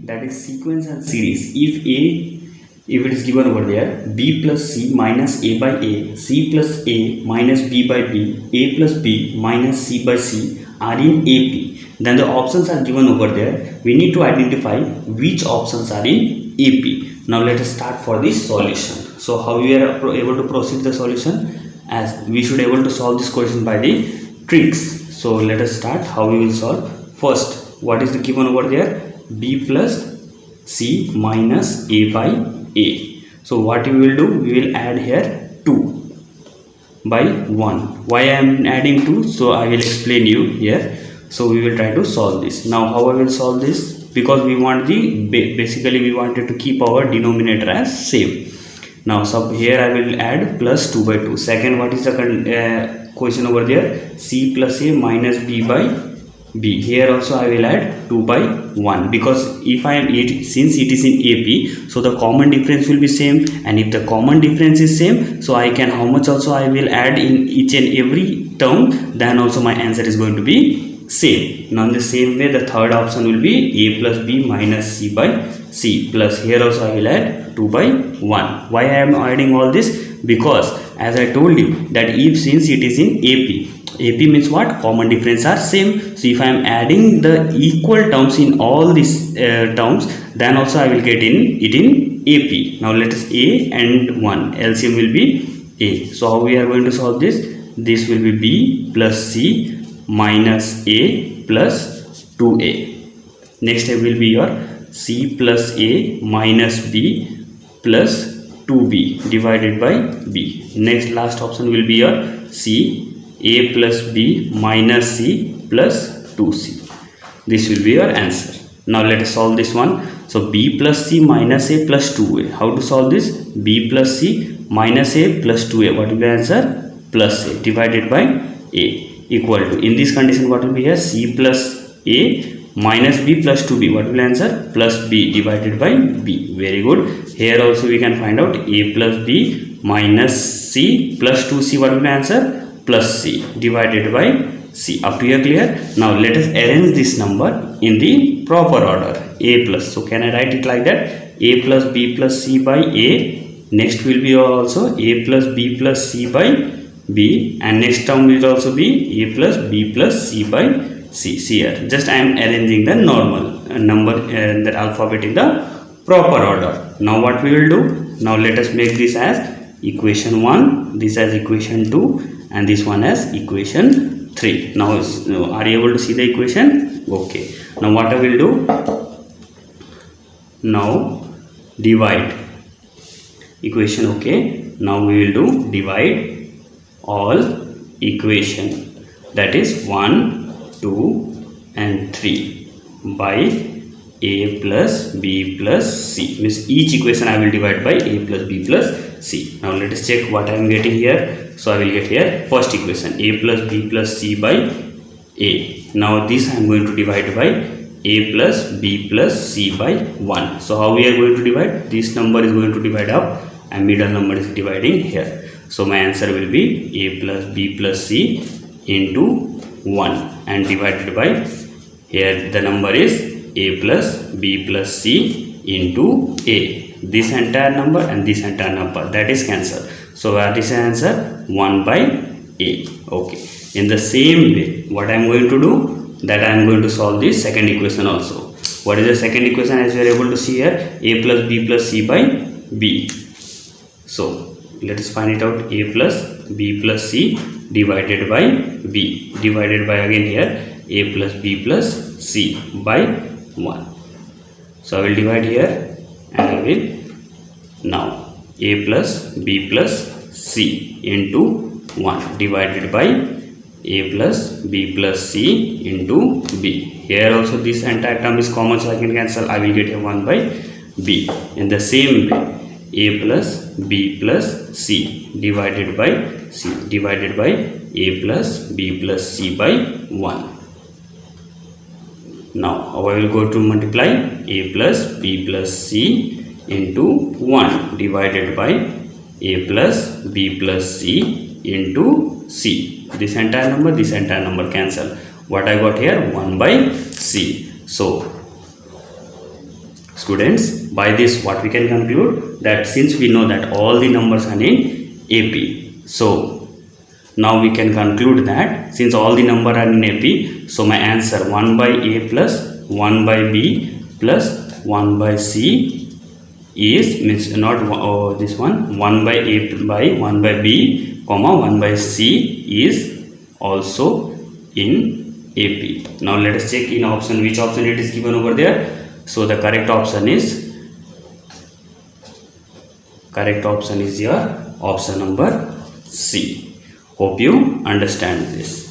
That is sequence and series. If it is given over there, b plus c minus a by a, c plus a minus b by b, a plus b minus c by c are in AP, then the options are given over there. We need to identify which options are in AP. Now let us start for this solution. So how we are able to proceed the solution? As we should able to solve this question by the tricks. So let us start how we will solve. First, what is the given over there? B plus c minus a by a. So what we will do, we will add here 2 by 1. Why I am adding 2? So I will explain you here. So we will try to solve this. Now how I will solve this? Because we want the basically we wanted to keep our denominator as same. Now so here I will add plus 2 by 2. Second, what is the question over there? C plus a minus b by b. Here also I will add 2 by 1, because if I am since it is in AP, so the common difference will be same, and if the common difference is same, so I can how much also I will add in each and every term, then also my answer is going to be same. Now in the same way, the third option will be a plus b minus c by c, plus here also I will add 2 by 1. Why I am adding all this? Because as I told you that if since it is in AP means what? Common difference are same. So if I am adding the equal terms in all these terms, then also I will get it in AP. Now let us a and 1 LCM will be a. So how we are going to solve this? This will be b plus c minus a plus 2a. Next step will be your c plus a minus b plus 2b divided by b. Next last option will be your c a plus b minus c plus 2c. This will be your answer. Now let us solve this one. So b plus c minus a plus 2a. How to solve this? B plus c minus a plus 2a. What will be the answer? Plus a divided by a equal to, in this condition what will be here? C plus a minus b plus 2b. What will be the answer? Plus b divided by b. Very good. Here also we can find out a plus b minus c plus 2c. What will be the answer? Plus c divided by c. Up to here clear? Now let us arrange this number in the proper order. A plus. So can I write it like that? A plus b plus c by a. Next will be also a plus b plus c by b. And next term will also be a plus b plus c by c. See here. Just I am arranging the normal number and the alphabet in the proper order. Now what we will do? Now let us make this as equation 1, this as equation 2, and this one as equation 3. Now are you able to see the equation? Okay. Now what I will do? Now divide equation. Okay. Now we will do divide all equation, that is 1, 2 and 3 by a plus b plus c. Means each equation I will divide by a plus b plus c. Now let us check what I am getting here. So I will get here first equation a plus b plus c by a. Now this I am going to divide by a plus b plus c by 1. So how we are going to divide? This number is going to divide up and middle number is dividing here. So my answer will be a plus b plus c into 1 and divided by, here the number is a plus b plus c into a. This entire number and this entire number, that is cancelled. So what is the answer? 1 by a. Okay. In the same way, what I am going to do? That I am going to solve this second equation also. What is the second equation? As you are able to see here, a plus b plus c by b. So let us find it out. A plus b plus c divided by b, divided by again here a plus b plus c by 1. So I will divide here and I will now a plus b plus c into 1 divided by a plus b plus c into b. Here also this entire term is common, so I can cancel. I will get a 1 by b. In the same way, a plus b plus c divided by a plus b plus c by 1. Now I will go to multiply a plus b plus c into 1 divided by a plus b plus c into c. This entire number cancel. What I got here? 1 by c. So students, by this what we can conclude, that since we know that all the numbers are in AP, so now we can conclude that since all the numbers are in AP, so my answer 1 by a plus 1 by b plus 1 by c is, means not this one, 1 by a by 1 by b comma 1 by c is also in AP. Now let us check in option, which option it is given over there. So the correct option is your option number C. Hope you understand this.